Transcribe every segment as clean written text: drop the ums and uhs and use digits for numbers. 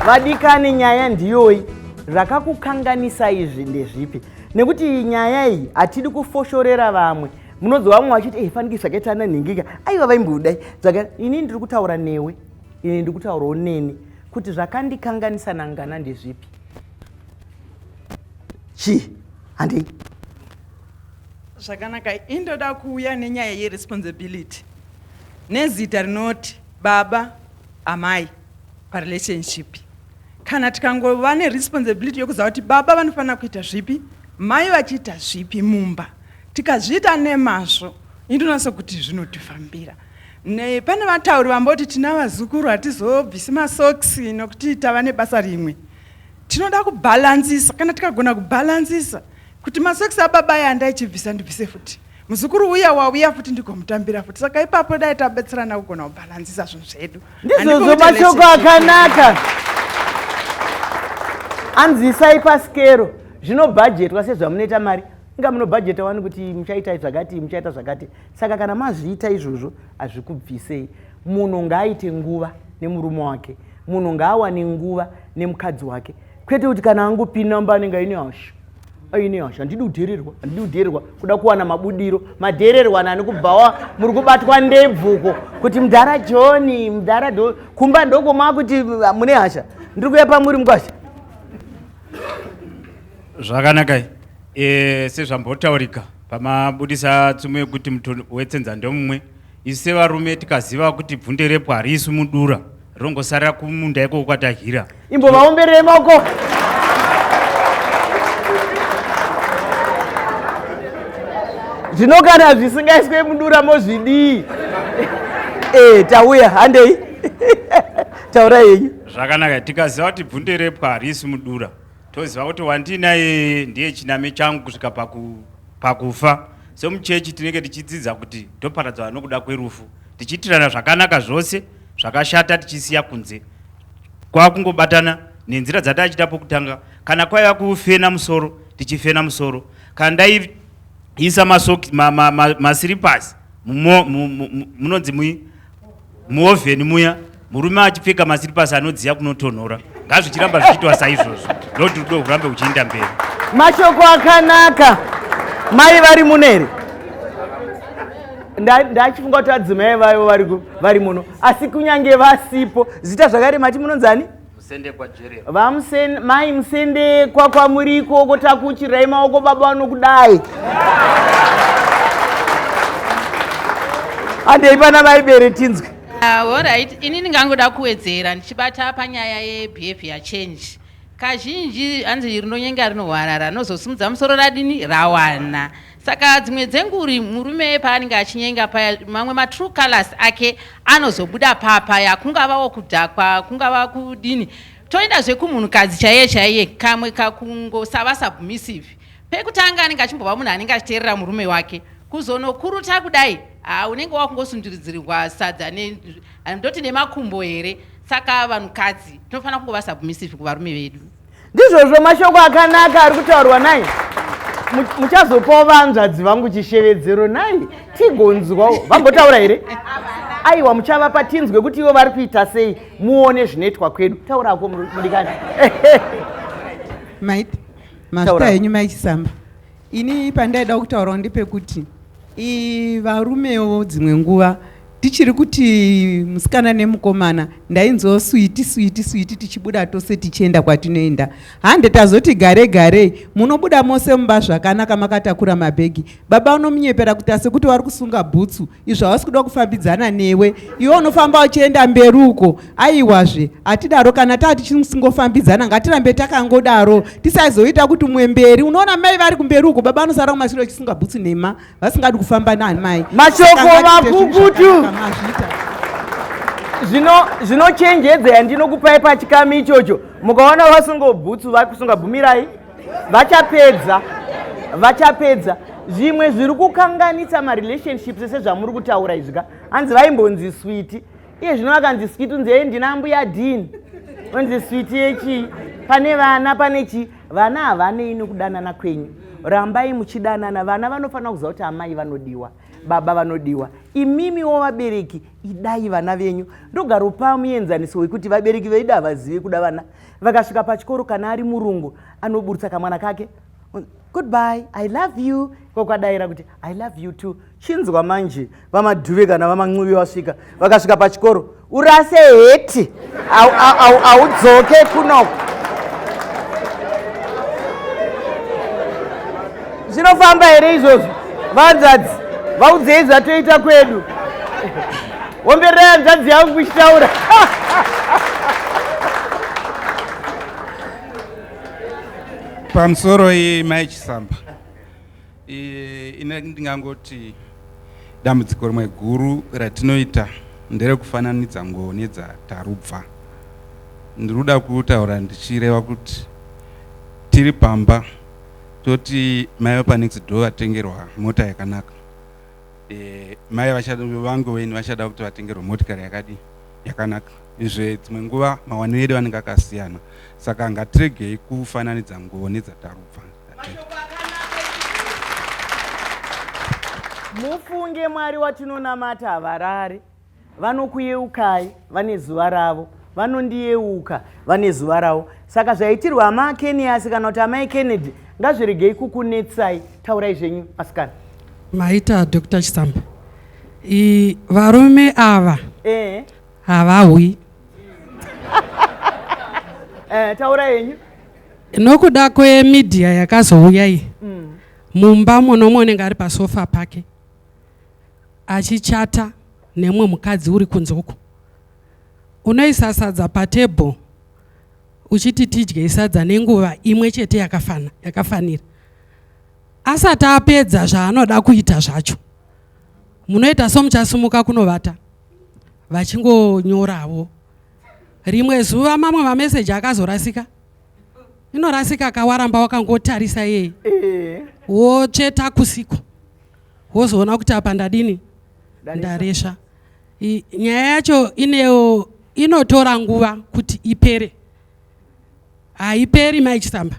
Vadikani, nyaya ndiyoyi. Zvakakukanganisa izvi ndezvipi? Nekuti nyaya iyi hatidi kufoshorera vamwe. Munonzwa vamwe vachiti faniki zvakaita nanhingika. Aiva vaimbodai. Ini ndiri kutaura newe. Ini ndiri kutaurawo neni kuti zvakandikanganisa nangana ndezvipi? Chi? Handei. Zvakanaka, indoda kuuya nenyaya yeresponsibility. Nezita rinoti baba amai parelationship. Kana tikangova neresponsibility yokuziva kuti baba vanofanira kuita zvipi, mai vachiita zvipi mumba, tikazviita nemazvo, indonasa kuti zvinotifambira. Pane vatauri vamboti tina vazukuru hatizobvisi masoksi nokuti tava nebasa rimwe. Tinoda kubhalansisa, kana tikagona kubhalansisa kuti masoksi ababa aya andaichibvisa ndibvise futi, muzukuru uya wauya futi ndigomutambira futi. Saka ipapo dai tabetserana kugona kubhalansisa zvinhu zvedu. Ndizvozvo mashoko akanaka. Anzisai paskero zvinobhajetwa sezvamunoita mari. Inga munobhajeta wani kuti muchaita zvakati, muchaita zvakati. Saka kana mazviita izvozvo hazvikubvisei. Munhu ngaaite nguva nemurume wake. Munhu ngaawane nguva nemukadzi wake. Kwete kuti kana angopinda mumba anenge aine hasha. Aine hasha, handidi kudhererwa kuda kuwana mabudiro. Madhererwana nekubvawa muri kubatwa ndebvuko kuti mudhara John, mudhara kumba ndoko makuti mune hasha. Ndiri kuya pamuri mkwasha. Zvakanaka. Sezvambotaurika pamabudisa tsumo yekuti muto wetsenza ndomumwe, isi sevarume tikaziva kuti bvunde repo harisi mudura, rongosarira kumunda iko kwatahira. Imbovaomberere maoko. Zvino kana zvisingaiswe mudura mozvidii? Tauya handei. Taura yenyu. Zvakanaka, tikaziva kuti bvunde repo harisi mudura, toziva kuti wandinaye ndiye chiname changu kusvika pakufa. Semuchechi tinenge tichidzidza kuti toparadzwa nokuda kwerufu, tichiitirana zvakanaka zvose, zvakashata tichisiya kunze. Kwakungobatana nenzira dzatachita pokutanga. Kana kwaiva kufena musoro, tichifena musoro. Kana ndaiisa masiripasi munonzi muovheni muya, murume achipfeka masiripasi anodziya kunotonhora. Ngazvichiramba zvichiitwa saizvozvo. Ndoti rudo rwurambe ruchienda mberi. Mashoko akanaka. Mai vari munere. Ndachifunga kuti adzimai vayo vari muno. Asi kunyange vasipo, zita zvakare mati munonzani? Musende kwa Jeremy. Mai musende kwa muriko kotakuchirai maoko baba vanokudai. Handei pana vaibere tinzwi. Alright, ini ndingangoda kuwedzera ndichibata panyaya yebehavior change. Kazhinji hanzi rinonyenga rinohwarara, rinozosimudza musoro radini rawana. Saka dzimwe dzenguri murume paanenge achinyenga paya, mamwe matrue colors ake anozobuda papaya, kungavawo kudhakwa, kungava kudini. Toenda zvekumunhukadzi chaiye kamwe kakungosava submissive. Pekutanga anenge achimbova munhu anenge achiteerera murume wake, kuzonokuruta kudai unenge wakungosunduridzirirwa sadza ndoti nemakumbo here. Saka vanhukadzi tinofanira kungova submissive kuvarume vedu. Ndizvozvo mashoko akanaka ari kutaurwa naye. Muchazopawo vanzvadzi vangu chishevedzero naye tigonzwawo. Vambotaura here? Aiwa, muchavapa tinzwe kuti ivo vari kuita sei, muone zvinoitwa kwedu. Taurako mudikani. Maiti mazita henyu maichisamba. Ini pandaida kutaurawo ndepekuti varumewo dzimwe nguva tichiri kuti musikana nemukomana ndainzwo switi tichibuda tose tichienda kwatinoenda. Hande tazoti gare munobuda mose mumba zvakanaka makatakura mabhegi. Baba unomunyepera kuti asekuti vari kusunga bhutsu, izvo havasi kuda kufambidzana newe, iwe unofamba uchienda mberi uko. Aiwazve hatidaro, kana tichisingofambidzana ngatirambe takangodaro, tisazoita kuti mumwe mberi. Unoona mai vari kumberi uko, baba anosara kumashure uchisunga bhutsu nema, vasingadi kufamba namai. Mashoko makukutu. Zvinochenjedza yandinokupai pachikamu ichocho. Mukaona vasunga bhutsu vari kusunga bhumirai, vachapedza. Zvimwe zviri kukanganisa marelationships sezvamuri kutaura izvika. Hanzi vaimbonzi switi. Iye zvino vakanzi switi unzi ndina mbuya dhini. Unzi switi yechi. Pane vana pane chi. Vana havanei nokudanana kwenyu. Rambai muchidanana. Vana vanofanira kuziva kuti amai vanodiwa, baba vanodiwa. imimiwo vabereki idai vana venyu. Ndogaropa muenzaniso wekuti vabereki veida havazivi kuda vana. Vakasvika pachikoro kana ari murungu anoburutsa kamwana kake, goodbye, I love you. Kwakadaira kuti I love you too. Chinzwa manje vamadhuve kana vaman'uvi vasvika. Vakasvika pachikoro, urase heti, audzoke kunoko. Zvinofamba here izvozvo? Vanzadzi, vaudzei zvatoita kwedu. Wombererai hanzvadzi yangu kuchitaura. Pamusoro yemai Chisamba, ndingangoti dambudziko rimwe guru ratinoita nderekufananidza nguo nedzatarubva. Ndiruda kutaura ndichireva kuti tiri pamba toti mai pa next door atengerwa mota yakanaka. Mai vangu weni vachada kuti vatengerwa motikari yakanaka. Izve dzimwe nguva mawaniro edu anenge akasiyana. Saka ngatiregei kufananidza nguo nedzatarubva. Mufunge Mwari watinonamata havarari. Vanokuyeukai vane zuva ravo. Vanondiyeuka vane zuva ravo. Saka zvaitirwa ama Keniasi kana kuti amai Kennedy ngazviregei kukunetsai. Taurai zvenyu asikana. Maita Dr. Chisamba. Varume ava havawi. Taura yenyu. Nokuda kwemedia yakazouya iyi. Mumba munenge ari pasofa pake achichata nemwe mukadzi uri kunze uko. Unoisa sadza patebho uchiti tidye sadza nenguva imwe chete yakafanira. Asati apedza zvaanoda kuita zvacho, munoita somuchasimuka kunovata vachingonyorawo. Rimwe zuva mamwe mameseji akazorasika. Inorasika kawaramba wakangotarisa yeye. Wocheta kusiko. Wozoona kuti apa ndadini? Ndaresha. Nyaya yacho inotora nguva kuti ipere. Haiperi mai Chisamba.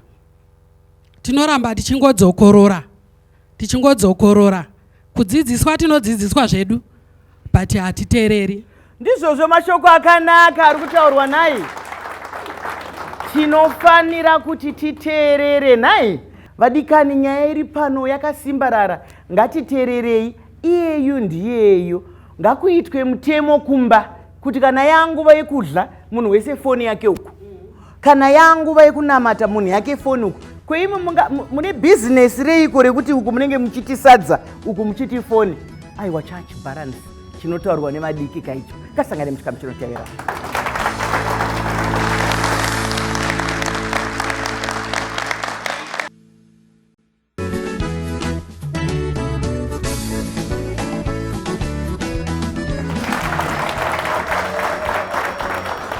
Tinoramba tichingodzokorora. Kudzidziswa tinodzidziswa zvedu, but hatiteereri. Ndizvozvo mashoko akanaka ari kutaurwa naye. Tinofanira kuti titeerere naye. Vadikani, nyaya iri pano yakasimbarara. Ngatiteererei, iyeyu ndiyeyo. Ngakuitwe mutemo kumba kuti kana yanguva yekudla munhu wese foni yake uku. Kana yanguva yekunamata munhu yake foni uku. Kweimwe mune business reiko rekuti uku munenge muchiti sadza, uku muchiti foni. Aiwa, chachibalance chinotaurwa nemadikika icho. Kasangane muchikamu chinoteera.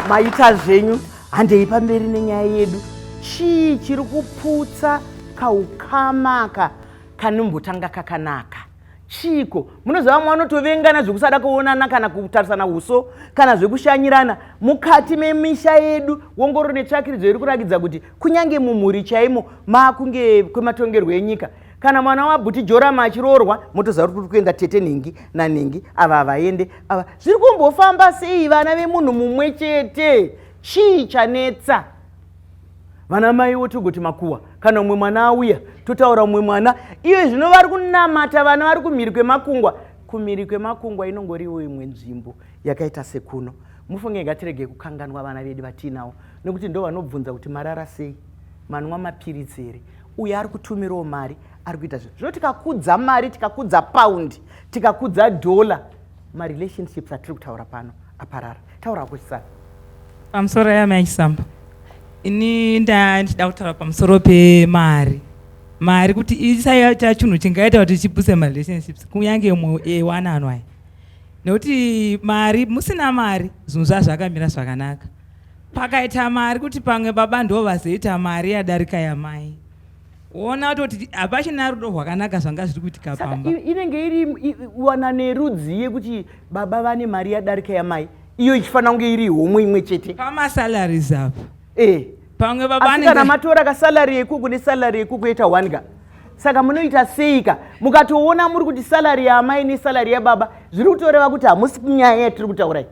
Maita zvenyu, handei pamberi nenyaya yedu. Chii chiri kuputsa kaukamaka kanombotanga kakanaka? Chiko munoziva mwanotovengana zvekusada kuonana kana kutarisana uso kana zvekushanyirana mukati memisha yedu. Wongoro netsvakiridzo iri kurakidza kuti kunyange mumhuri chaimo makunge kwematongerwo enyika. Kana mwana waBhuti Jorama achiroorwa motoziva kuti kuenda tete nhingi nanhingi, ava vaende ava. Zviri kumbofamba sei vana vemunhu mumwe chete? Chii chanetsa? Vana mai wotogoti makuwa kana umwe mwana auya totaura umwe mwana. Iyo zvino vari kunamata vana vari kumhiri kwemakungwa. Kumhiri kwemakungwa inongoriwo imwe nzvimbo yakaita sekuno. Mufunge ngatirege kukanganwa vana vedu vatinawo, nekuti ndo vanobvunza kuti marara sei, manwa mapiritsi here, uye ari kutumirawo mari, ari kuita zvino. Zvino tikakudza mari, tikakudza paundi, tikakudza dola, marelationships atiri kutaura pano aparara. Taura kwesana. Pamusoro yamai Chisamba. Ini ndida kutaura pamusoro pemari. Mari kuti isaita chinhu chingaita kuti chipuse marelationships kunyange ewananwa aya. Nekuti mari, musina mari zvinhu zvazvakamira zvakanaka. Pakaita mari kuti pamwe baba ndo vazoita mari yadarika yamai. Ona kuti hapachina rudo rwakanaka zvanga zviri kuitika pamba. Inenge iri wana nerudzi yekuti baba vane mari yadarika yamai. Iyo ichifanira kunge iri homwe imwe chete. Pamasalaries apa. Pamwe baba kana matora ka salary yekuku ne salary yekuku eta wanga. Saka munoita seika mukatoona muri kuti salary yamai nesalary yababa zviri kutoreva kuti hamusi nyaya yatiri kutaurai,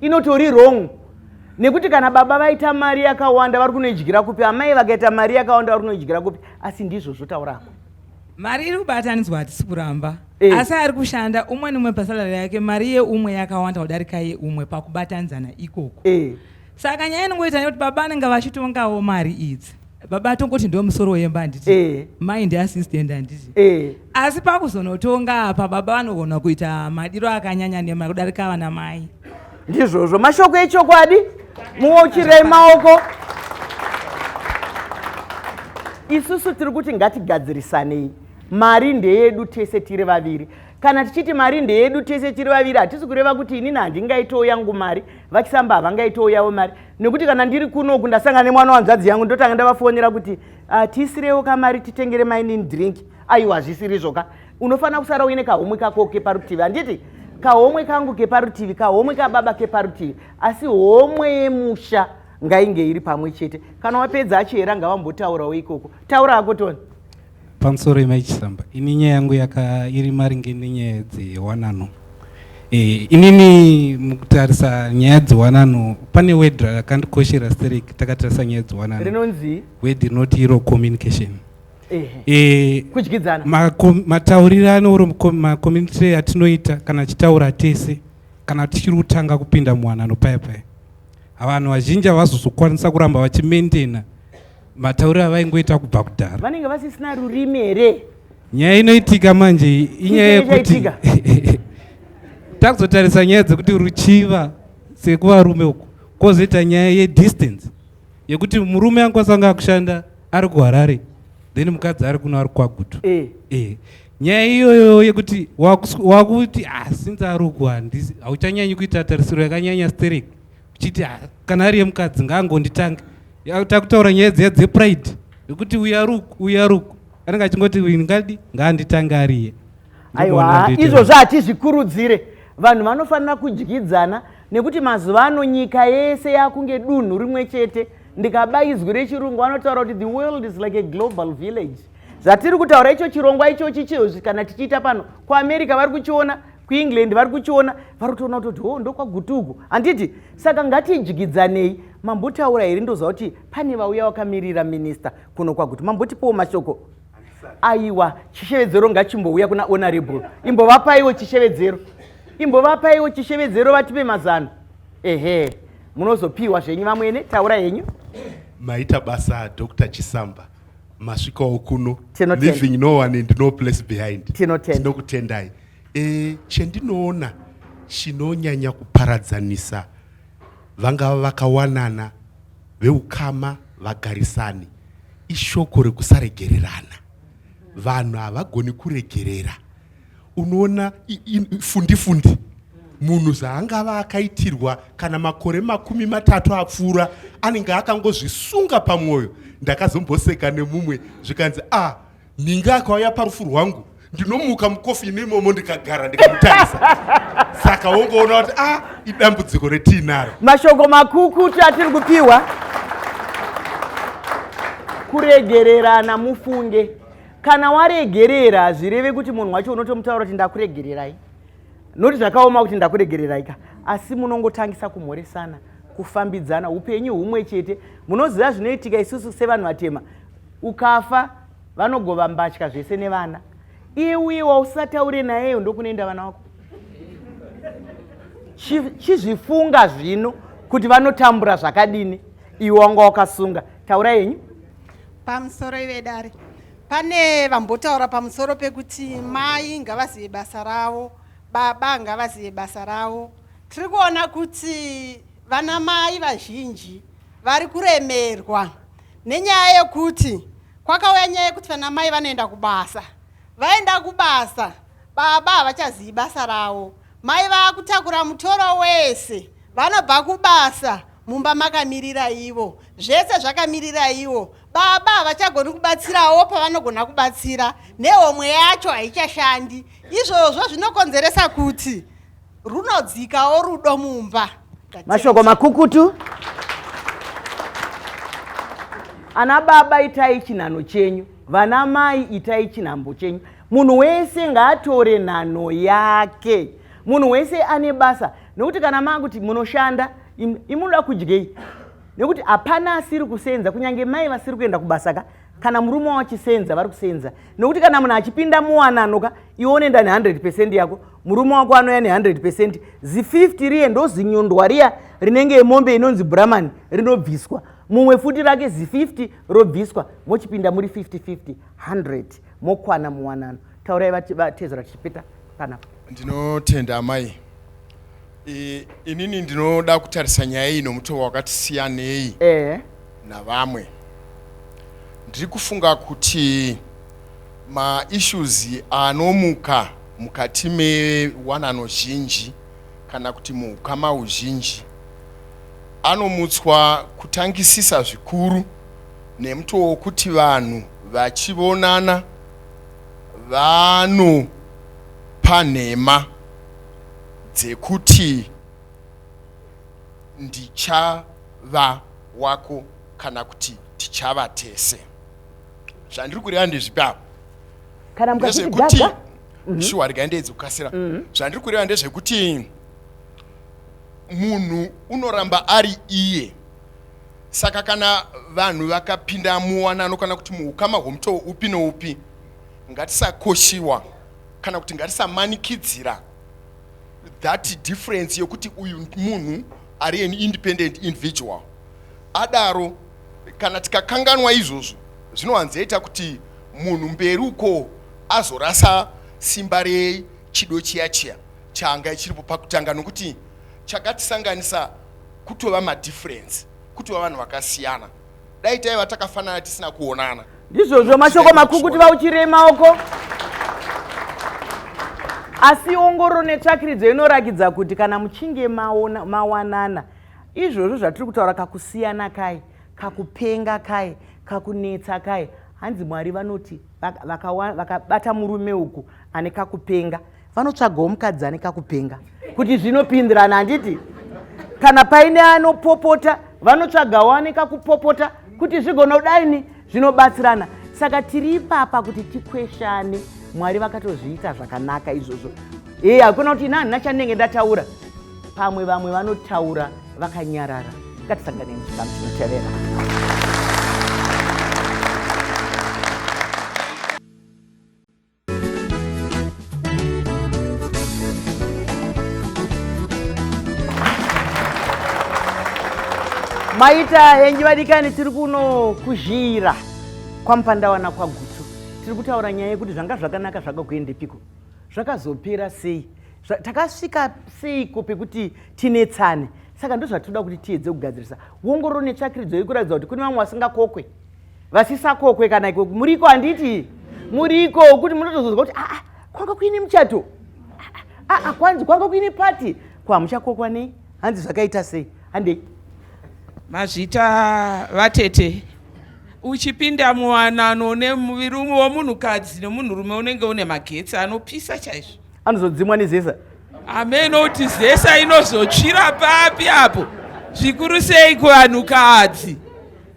inotori wrong. Nekuti kana baba vaita mari yakawanda vari kunoidyira kupi, amai vakaita mari yakawanda vari kunoidyira kupi, asi ndizvo zvotaurako. Mari iri kubatanidzwa hatisi kuramba, asi ari kushanda umwe nemumwe pasalary yake, mari yeumwe yakawanda kudarika yeumwe pakubatanidzana ikoko. Saka nyaya inongoita nekuti baba anenge vachitongawo mari idzi, baba atongoti ndo musoro wemba handiti, mai ndiassistant handiti, asi pakuzonotonga apa baba vanogona kuita madiro akanyanya nemari kudarika vana mai. Ndizvozvo mashoko echokwadi, muochirei maoko. Isusu tiri kuti ngatigadzirisanei, mari ndeyedu tese tiri vaviri. Kana tichiti mari ndeyedu tese tiri vaviri, hatisi kureva kuti inini handingaitowo yangu mari, vachisamba havangaitowo yavo mari. Nekuti kana ndiri kunoku ndasangana nemwana wanzvadzi yangu ndotanga ndavafonera kuti tisirewo kamari titengere mainini drink. Aiwa zvisiri zvoka, unofanira kusara uine kahomwe kako keparutivi. Handiti kahomwe kangu keparutivi, kahomwe kababa keparutivi, asi homwe yemusha ngainge iri pamwe chete. Kana wapedza achiyera ngavambotaurawo ikoko. Taura hako Toni. Pamusoro Mai Chisamba, ini nyaya yangu iri maringe nenyaya dzewanano. Inini mukutarisa nyaya dzewanano pane word rakandikoshera stereki takatarisa nyaya dzewanano. Rinonzi word rinoti iro communication. Kudyidzana. Mataurirano uri macommunity atinoita kana chitaura tese kana tichiri kutanga kupinda muwanano paya paya. Vanhu vazhinji havazozokwanisa kuramba vachimaintaina matauriro avaingoita kubva kudhara. Vanenge vasisina rurimi here. Nyaya inoitika manje inyaya yekuti takuzotarisa nyaya dzekuti ruchiva sekuvarume uku kwozoita nyaya yedistance yekuti murume angosanga kushanda ari kuHarare then mukadzi ari kuno ari kwaGutu. Nyaya iyoyo yekuti wakuti since ari uku hauchanyanyi kuita tarisiro yakanyanya stereki uchiti kana ari yemukadzi ngaangonditanga takutaura nyaya dziya dzepride yekuti uyaruku anenge achingoti ngadi ngaanditanga ariye. Aiwa izvozvo hatizvikurudzire. Vanhu vanofanira kudyidzana nekuti mazuva ano nyika yese yakunge dunhu rimwe chete. Ndikaba izwi rechirungu vanotaura kuti the world is like a global village. Zvatiri kutaura icho chirongwa ichochi chizvi kana tichiita pano kuAmerica vari kuchiona, kuEngland vari kuchiona, vari kutoona kuti ndokwaGutuku. Handiti saka ngatidyidzanei. Mambotaura here ndoziva kuti pane vauya vakamirira minista kuno kwaGutu. Mambotipowo mashoko. Aiwa chishevedzero ngachimbouya kuna honorable. Imbovapaiwo chishevedzero. Imbovapaiwo chishevedzero vatipe mazano. Munozopiwa zvenyu vamwene. Taura henyu. Maita basa Dr. Chisamba. Masvikawo kuno. Leaving no one and no place behind. Tinokutendai. Chendinoona chinonyanya kuparadzanisa vangava vakawanana veukama vagarisani ishoko rekusaregererana. Vanhu havagoni kuregerera. Unoona fundi munhu zvaangava akaitirwa kana makore 30 apfuura anenge akangozvisunga pamwoyo. Ndakazomboseka nemumwe zvikanzi ninga akauya parufu rwangu ndinomuka mukofi neimomo ndikagara ndikamutarisa. Saka wongoona kuti idambudziko retiinaro. Mashoko makukutu atiri kupiwa kuregererana mufunge. Kana waregerera zvireve kuti munhu wacho unotomutaura kuti ndakuregererai. Noti zvakaoma kuti ndakuregererai ka. Asi munongotangisa kumhoresana, kufambidzana upenyu humwe chete. Munoziva zvinoitika isusu sevanhu vatema. Ukafa vanogova mbatya zvese nevana. Iye uye wausataure naye ndokunoenda vana vako. Chizvifunga zvino kuti vanotambura zvakadini iwe wanga wakasunga. Taura yenyu. Pamusoro ivedare. Pane vambotaura pamusoro pekuti mai ngavazive basa ravo, baba ngavazive basa ravo. Tiri kuona kuti vana mai vazhinji vari kuremerwa nenyaya yekuti kwakauya nyaya yekuti vana mai vanoenda kubasa. Vaenda kubasa, baba havachazivi basa ravo. Mai vakutakura mutoro wese. Vanobva kubasa, mumba makamirira ivo. Zvese zvakamirira ivo. Baba havachagoni kubatsirawo pavanogona kubatsira. Nehomwe yacho haichashandi. Izvozvo zvinokonzeresa kuti runodzikawo rudo mumba. Mashoko makukutu. Ana baba itai chinhano chenyu. vana mai itai chinhambo chenyu. Munhu wese ngaatore nhano yake, munhu wese ane basa, nekuti kana makuti munoshanda imunoda kudyei, nekuti hapana asiri kusenza, kunyange mai vasiri kuenda kubasa kana murume wachisenza vari kusenza, nekuti kana munhu achipinda muwananoka ione nda ne100% yako, murume wako anoya ne100%, zi50 riye ndo zinyondwa riya rinenge mombe inonzi Brahman rinobviswa, mumwe futi rake zi50 robviswa, mochipinda muri 50-50 100 mokwana muwanano. Taurai vatezera tichipita panapa. Ndinotenda amai. Inini ndinoda kutarisa nyaya iyi nomutowo wakati siyanei navamwe. Ndiri kufunga kuti maissues anomuka mukati mewanano zhinji kana kuti muukama huzhinji anomutswa kutangisisa zvikuru nemutowo wokuti vanhu vachionana vanopa nhema dzekuti ndichava wako kana kuti tichava tese. Zvandiri kureva ndezvipi ndezvekuti shuwa rikaendedzi kukasira. Zvandiri kureva ndezvekuti munhu unoramba ari iye. Saka kana vanhu vakapinda muwanano kana kuti muukama hwomutowo upi noupi, ngatisakoshiwa kana kuti ngatisamanikidzira that difference yokuti uyu munhu ari an independent individual. Adaro kana tikakanganwa izvozvo zvinowanzoita kuti munhu mberi uko azorasa simba rechido chiya changa chiripo pakutanga, nokuti chakatisanganisa kutova madifference, kutova vanhu vakasiyana. Dai taiva takafanana tisina kuonana. Ndizvozvo mashoko makuru kuti vauchire maoko. Asi ongororo netsvakiridzo inorakidza kuti kana muchinge mawanana, izvozvo zvatiri kutaura kakusiyana kai, kakupenga kai, kakunetsa kai, hanzi Mwari vanoti vakabata murume uku ane kakupenga, vanotsvagawo mukadzi ane kakupenga kuti zvinopindirana. Handiti kana paine anopopota vanotsvagawo ane kakupopota kuti zvigonodai zvinobatsirana. Saka tiri ipapa kuti tikweshane. Mwari vakatozviita zvakanaka izvozvo. Hakuna kuti ina handina chandinenge ndataura, pamwe vamwe vanotaura vakanyarara. Ngatisangane muchikamu chinotevera. Maita henji vadikani tiri kuno kuzhira kwamupandawana kwagutu. Tiri kutaura nyaya yekuti zvanga zvakanaka zvakagoendepiko, zvakazopera sei, takasvika seiko pekuti tinetsane. Saka ndozvatinoda kuti tiedze kugadzirisa. Ongororo netsvakiridzo iri kuratidza kuti kune vamwe vasingakokwe, vasisakokwe kana iko muriko. Handiti muriko kuti munotozozwa kuti kwanga kuine muchato, kwanzi kwanga kuine pati, kwamuchakokwa nei? Hanzi zvakaita sei? Handei mazvita vatete, uchipinda muwanano nemurume womunhukadzi nemunhurume unenge une magetsi anopisa chaizvo, anozodzimwa nezesa. Ameno kuti zesa inozotsvira papi apo, zvikuru sei kuvanhukadzi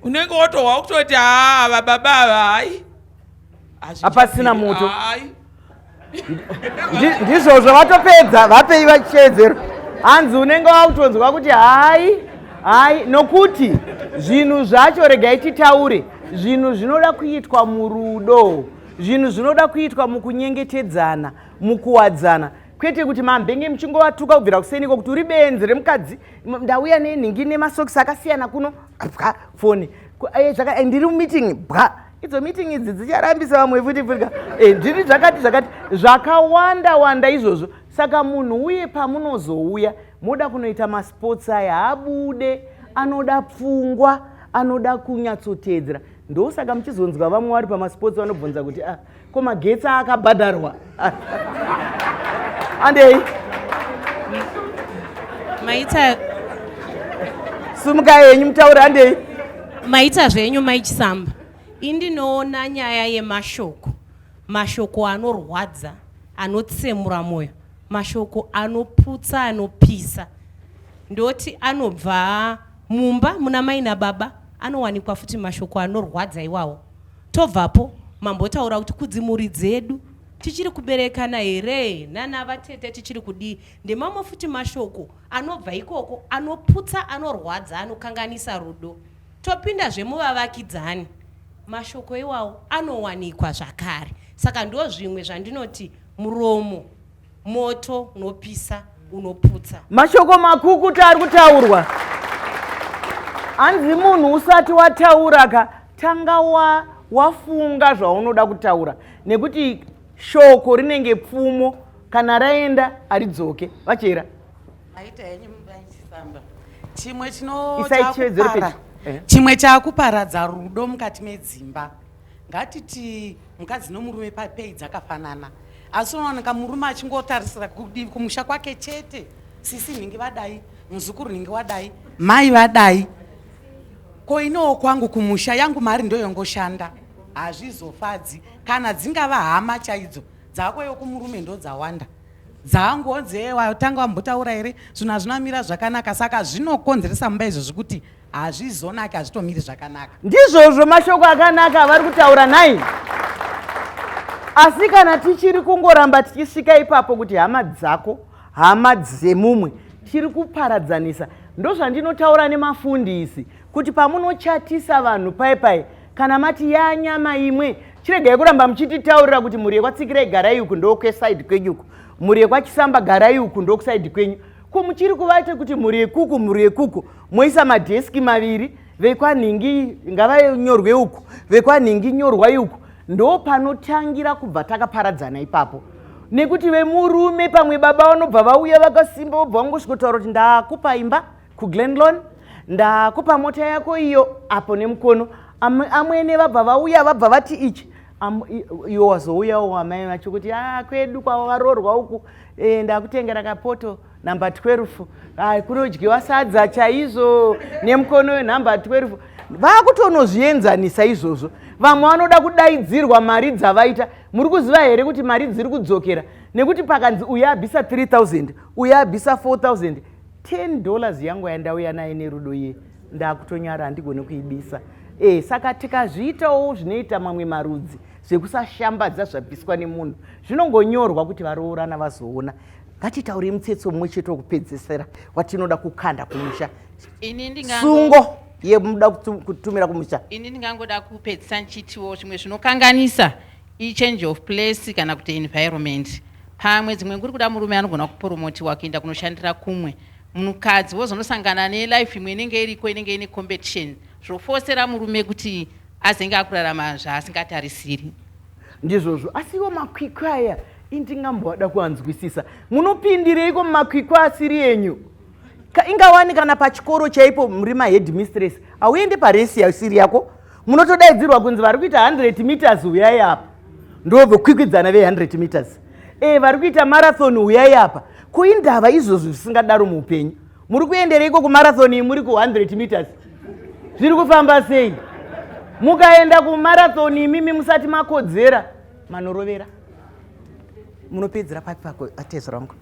unenge wotohwa kutoti ava baba hai hapasina moto. Ndizvozvo vatopedza, vapei vachedzero. Hanzi unenge wautonzwa kuti hai nokuti zvinhu zvacho regai titaure, zvinhu zvinoda kuitwa murudo, zvinhu zvinoda kuitwa mukunyengetedzana, mukuwadzana, kwete kuti mambenge muchingovatuka kubvira kuseniko kuti uri benzi remukadzi, ndauya nenhingi nemasokisi akasiyana kuno foni ndiri mumeeting idzo meeting idzi dzicharambisa vamwe futi ndiri zvakati zvakawanda izvozvo. Saka munhu uye pamunozouya moda kunoita masports aya abude, anoda pfungwa, anoda kunyatsotedzera. Ndosaka muchizonzwa vamwe vari pamasports vanobvunza kuti ko magetsi akabhadharwa. Andei maita sumuka yenyu mutaura. Andei maita zvenyu maichisamba. Indinoona nyaya yemashoko, mashoko anorwadza, anotsemura moyo, mashoko anoputsa, anopisa, ndoti anobva mumba muna mai nababa anowanikwa futi mashoko anorwadza iwawo. Tobvapo mambotaura kuti kudzimuri dzedu tichiri kuberekana here nanavatete tichiri kudii. Ndemamwe futi mashoko anobva ikoko anoputsa, anorwadza, anokanganisa rudo. Topinda zvemuvavakidzani, mashoko iwawo anowanikwa zvakare. Saka ndo zvimwe zvandinoti muromo moto unopisa unoputsa. Mashoko makukuta ari kutaurwa. Hanzi munhu usati wataura ka tanga wafunga zvaunoda kutaura, nekuti shoko rinenge pfumo, kana raenda aridzoke. Vachera aita henyu mubaichisamba chimwe chakuparadza rudo mukati medzimba. Ngatiti mukadzi nomurume papei dzakafanana, asi unooneka murume achingotarisira kumusha kwake chete. Sisi nhingi vadai, muzukuru nhingi vadai, mai vadai, ko inewo kwangu kumusha yangu mari ndo yongoshanda. Hazvizofadzi kana dzingava hama chaidzo dzakweyo kumurume ndo dzawanda. Dzangu watanga wambotaura here zvinhu hazvinamira zvakanaka, saka zvinokonzeresa mumba izvozvi kuti hazvizonaka, hazvitomiri zvakanaka. Ndizvozvo mashoko akanaka vari kutaura nhai. Asi kana tichiri kungoramba tichisvika ipapo kuti hama dzako hama dzemumwe tiri kuparadzanisa, ndozvandinotaura nemafundisi kuti pamunochatisa vanhu paipai, kana mati yanyama imwe, chiregai kuramba muchititaurira kuti muri yekwatsikirai garai uku ndokwesaidi kwenyuku, muri yekwachisamba garai uku ndokusaidi kwenyu. Ko muchiri kuvaita kuti muri yekuku moisa madheski maviri, vekwanhingi ngavanyorwe uku, vekwanhingi nyorwai uku. Ndo panotangira kubva takaparadzana ipapo. Nekuti vemurume pamwe baba vanobva vauya vakasimba, vobva vangosvikotaura kuti ndakupa imba kuGlenlawn, ndakupa mota yako iyo apo nemukono. Amwene vabva vauya vabva vati ichi, iwo wazouyawo amai vacho kuti kwedu kwavarorwa uku, ndakutengera kapoto namba 12, kunodyiwa sadza chaizvo nemukono wenhamba 12. Vakutonozvienzanisa izvozvo. Vamwe vanoda kudaidzirwa mari dzavaita. Muri kuziva here kuti mari dziri kudzokera, nekuti pakanzi uya abvisa 3000 uya abvisa 4000, $10 yangu yandauya naye nerudo iye ndakutonyara handigone kuibisa. Saka tikazviitawo zvinoita mamwe marudzi zvekusashambadza zvabviswa nemunhu, zvinongonyorwa kuti varoorana vazoona. Ngatitaure mutsetso mumwe chete wokupedzesera watinoda kukanda kumusha. Sungo yemuda kutumira kumusha. Ini ndingangoda kupedzisa nchitiwo zvimwe zvinokanganisa i-change of place kana kuti environment. Pamwe dzimwe nguri kuda murume anogona kuporomotiwa kuenda kunoshandira kumwe, munhukadzi wozonosangana nelife imwe inenge iriko inenge ine competition, zvofosera murume kuti azenge akurarama zvaasingatarisiri. Ndizvozvo. Asiwo makwikwi aya indingamboda kuanzwisisa. Munopindireiko mumakwikwi asiri enyu? Ingawani kana pachikoro chaipo muri maheadmistress, auende paresi yasiri yako, munotodaidzirwa kunzi vari kuita 100 meters uyai apa. Ndobvo kwikwidzana ve100 meters. Vari kuita marathon uyai apa. Kuindava izvozvo zvisingadaro muupenyu. Muri kuendereiko kumarathon muri ku100 meters? Zviri kufamba sei? Mukaenda kumarathon imimi musati makodzera manorovera. Munopedzera pako atezi rangu.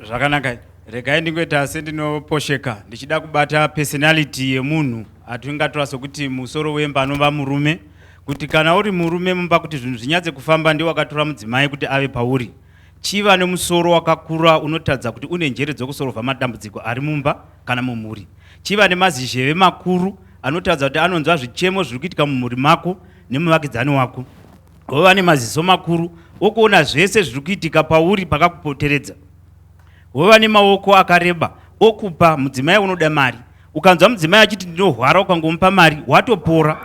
Zvakanaka. Regai ndingoita sendinoposheka ndichida kubata personality yemunhu atingatora sokuti musoro wemba anova murume, kuti kana uri murume mumba kuti zvinhu zvinyatse kufamba ndiwo akatora mudzimai kuti ave pauri. Chiva nemusoro wakakura unotadza kuti une njere dzokusorovha madambudziko ari mumba kana mumhuri. Chiva nemazizheve makuru anotadza kuti anonzwa zvichemo zviri kuitika mumhuri mako nemuvakidzani wako. Wova nemaziso makuru okuona zvese zviri kuitika pauri pakakupoteredza. Wova nemaoko akareba okupa mudzimai unoda mari. Ukanzwa mudzimai achiti ndinohwara ukangomupa mari watopora.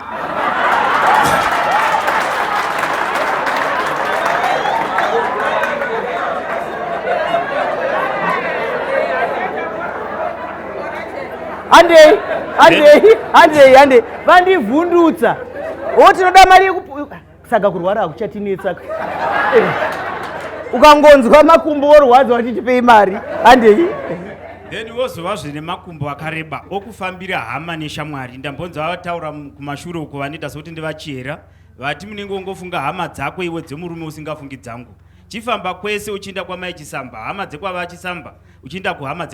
Handei vandivhundutsa. Tinoda mari saka kurwara hakuchatinetsa. Ukangonzwa makumbo orwadza wachitipei mari. Handei. Then wozova zvine makumbo akareba okufambira hama neshamwari. Ndambonzwa vataura kumashure uko vanoita sokuti ndevachiyera vati munenge ungofunga hama dzako iwe dzemurume usingafungi dzangu. Chifamba kwese uchienda kwamai Chisamba, hama dzekwava Chisamba, uchienda kuhama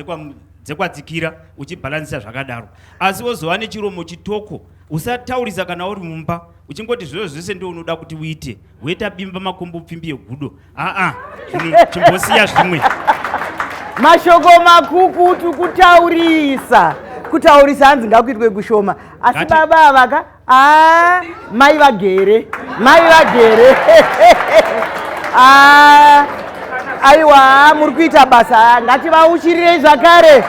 dzekwadzikira uchibhalansisa zvakadaro. Asi wozova nechiromo chitoko, usataurisa kana uri mumba, uchingoti zviro zvese ndio unoda kuti uite weta bimba makombo pfimbi yegudo chimbosiya zvimwe. Mashoko makukutu kutaurisa hanzi ngakuitwe kushoma asi baba avaka mai vagere aiwa muri kuita basa ngativauchirirei zvakare.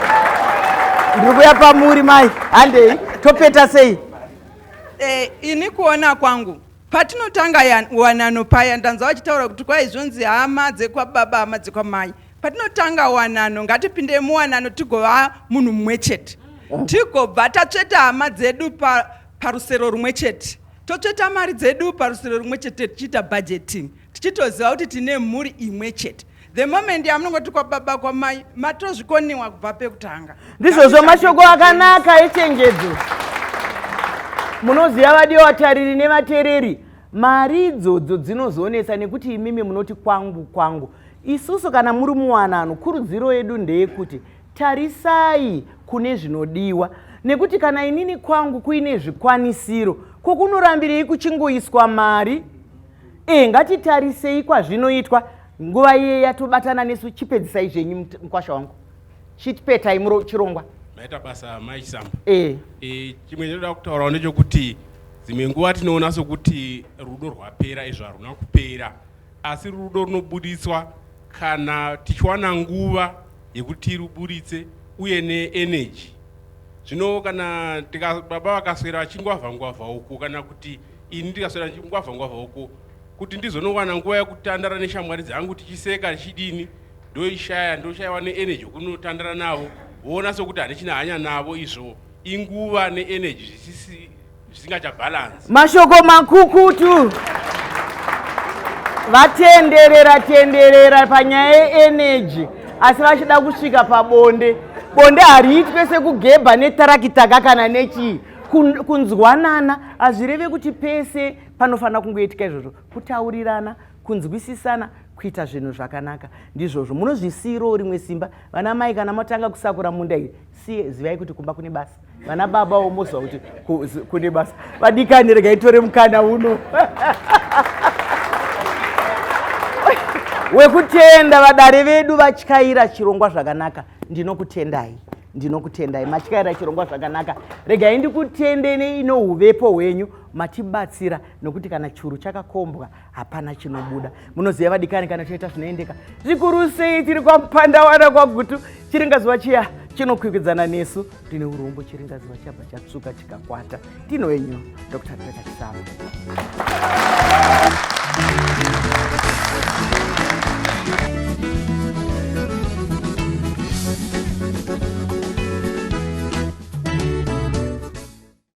Ndiri kuya pamuri mai handei topeta sei. Ini kuona kwangu patinotanga wanano paya ndanza vachitaura kuti kwaizvonzi hama dzekwababa hama dzekwamai. Patinotanga wanano ngatipinde muwanano tigova munhu mumwe chete, tigobva tatsveta hama dzedu parusero rumwe chete, totsveta mari dzedu parusero rumwe chete, tichiita budgeting tichitoziva kuti tine mhuri imwe chete. The moment yamunongoti kwababa kwamai matozvikoniwa kubva pekutanga. Ndizvozvo mashoko akanaka echenjedzo. Munoziva vadiwa vatariri nevatereri, mari idzodzo dzinozoonesa nekuti imimi munoti kwangu. Isusu kana muri muwanano kurudziro yedu ndeyekuti tarisai kune zvinodiwa, nekuti kana inini kwangu kuine zvikwanisiro kokunorambirei kuchingoiswa mari. Ngatitarisei kwazvinoitwa nguva iye yatobatana nesu chipedzisai zvenyu mukwasha wangu. Chitipetai chirongwa. Maita basa maisamba. Chimwe chinoda kutaurawo ndechekuti dzimwe nguva tinoona sokuti rudo rwapera izvo haruna kupera, asi rudo runobudiswa kana tichiwana nguva yekuti ruburitse uye neenergy. Zvino kana baba vakaswera vachingwavha uko kana kuti ini ndikaswera chingwavha uko kuti ndizonowana nguva yekutandara neshamwari dzangu tichiseka tichidini ndoshayiwa neenergy kunotandara navo voona sokuti handichina hanya navo, izvo inguva neenergy zvisingachabhalansi. Mashoko makukutu vatenderera panyaya yeenergy asi vachida kusvika pabonde. Bonde hariitwe sekugebha netarakitaka kana nechii, kunzwanana. Hazvireve kuti pese panofanira kungoitika izvozvo, kutaurirana, kunzwisisana, kuita zvinhu zvakanaka. Ndizvozvo munozvisiyiro rimwe simba. Vana mai kana matanga kusakura munda iri, zivai kuti kumba kune basa. Vana baba womozwa kuti kune basa. Vadikani regai tore mukana uno. Wekutenda vadare vedu vatyaira chirongwa zvakanaka. Ndinokutendai matyaira chirongwa zvakanaka. Regai ndikutendei ino uvepo hwenyu matibatsira, nokuti kana churu chakakombwa hapana chinobuda. Munoziva vadikani kana toita zvinoendeka zvikuru sei tiri kwaMupandawana kwaGutu, chiringazuva chiya chinokwikwidzana nesu. Tine urombo chiringazuva chabva chatsvuka chikakwata. Tino wenyu Dr. Chisamba.